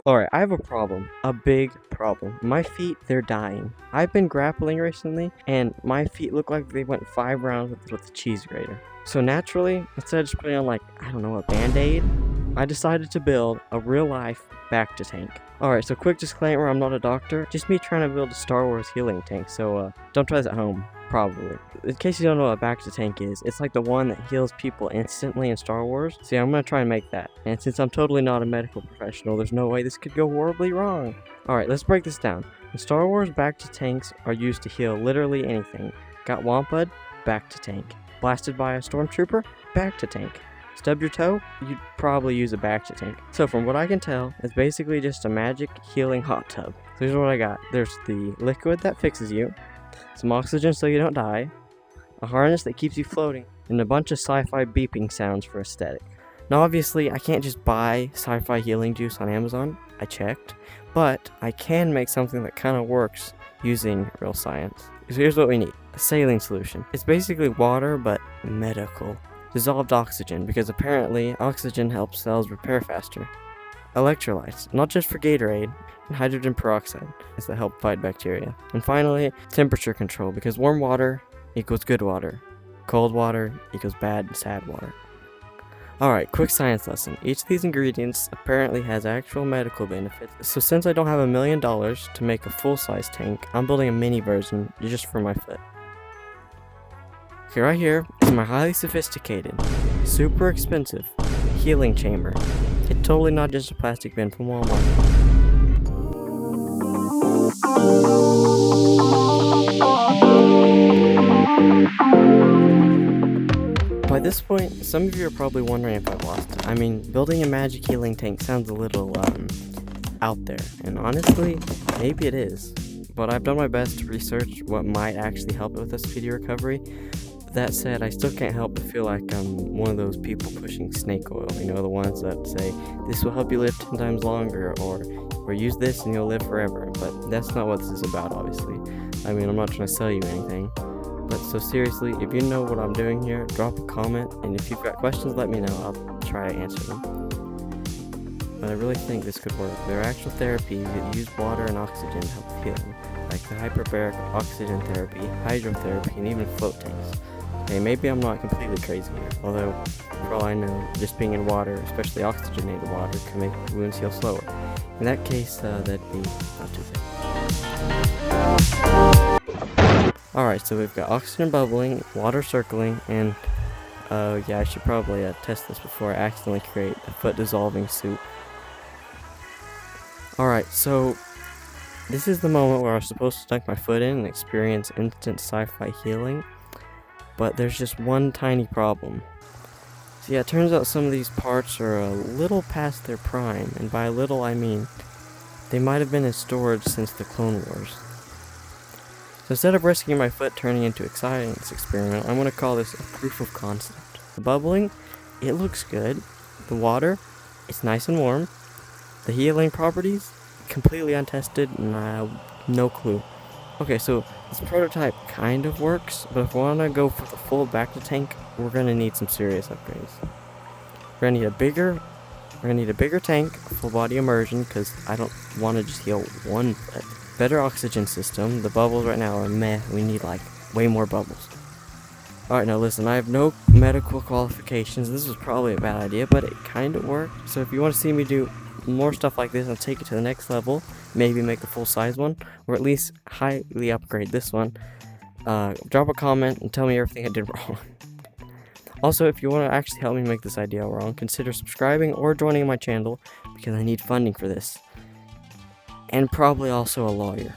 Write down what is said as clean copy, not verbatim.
Alright, I have a problem. A big problem. My feet, they're dying. I've been grappling recently, and my feet look like they went 5 rounds with a cheese grater. So naturally, instead of just putting on I don't know, a band-aid, I decided to build a real-life Bacta tank. Alright, so quick disclaimer, I'm not a doctor. Just me trying to build a Star Wars healing tank, so don't try this at home. Probably. In case you don't know what a Bacta tank is, it's like the one that heals people instantly in Star Wars. So yeah, I'm gonna try and make that. And since I'm totally not a medical professional, there's no way this could go horribly wrong. Alright, let's break this down. In Star Wars, Bacta tanks are used to heal literally anything. Got wampud? Bacta tank. Blasted by a stormtrooper? Bacta tank. Stub your toe? You'd probably use a Bacta tank. So from what I can tell, it's basically just a magic healing hot tub. So here's what I got. There's the liquid that fixes you, some oxygen so you don't die, a harness that keeps you floating, and a bunch of sci-fi beeping sounds for aesthetic. Now obviously, I can't just buy sci-fi healing juice on Amazon, I checked, but I can make something that kind of works using real science. So here's what we need. A saline solution. It's basically water, but medical. Dissolved oxygen, because apparently oxygen helps cells repair faster. Electrolytes, not just for Gatorade, and hydrogen peroxide, is that help fight bacteria. And finally, temperature control, because warm water equals good water. Cold water equals bad and sad water. Alright, quick science lesson. Each of these ingredients apparently has actual medical benefits. So since I don't have $1 million to make a full-size tank, I'm building a mini version just for my foot. Okay, right here is my highly sophisticated, super expensive healing chamber. It's totally not just a plastic bin from Walmart. By this point, some of you are probably wondering if I've lost it. I mean, building a magic healing tank sounds a little, out there. And honestly, maybe it is. But I've done my best to research what might actually help with a speedy recovery. That said, I still can't help but feel like I'm one of those people pushing snake oil. You know, the ones that say, this will help you live 10 times longer, or use this and you'll live forever. But that's not what this is about, obviously. I mean, I'm not trying to sell you anything. But so seriously, if you know what I'm doing here, drop a comment, and if you've got questions, let me know. I'll try to answer them. But I really think this could work. There are actual therapies that use water and oxygen to help healing, like the hyperbaric oxygen therapy, hydrotherapy, and even float tanks. Okay, maybe I'm not completely crazy here, although, for all I know, just being in water, especially oxygenated water, can make wounds heal slower. In that case, that'd be not too bad. Alright, so we've got oxygen bubbling, water circling, and, yeah, I should probably test this before I accidentally create a foot dissolving suit. Alright, so this is the moment where I was supposed to dunk my foot in and experience instant sci-fi healing. But there's just one tiny problem. So yeah, it turns out some of these parts are a little past their prime, and by little I mean they might have been in storage since the Clone Wars. So instead of risking my foot turning into a science experiment, I'm going to call this a proof of concept. The bubbling, it looks good. The water, it's nice and warm. The healing properties, completely untested, and no clue. Okay, so this prototype kind of works, but if we want to go for the full Bacta tank, we're going to need some serious upgrades. We're going to need a bigger tank, full body immersion, because I don't want to just heal one foot. Better oxygen system. The bubbles right now are meh. We need way more bubbles. Alright, now listen, I have no medical qualifications. This was probably a bad idea, but it kind of worked. So if you want to see me do more stuff like this and take it to the next level, maybe make a full-size one, or at least highly upgrade this one, drop a comment and tell me everything I did wrong. Also, if you want to actually help me make this idea wrong, consider subscribing or joining my channel, because I need funding for this. And probably also a lawyer.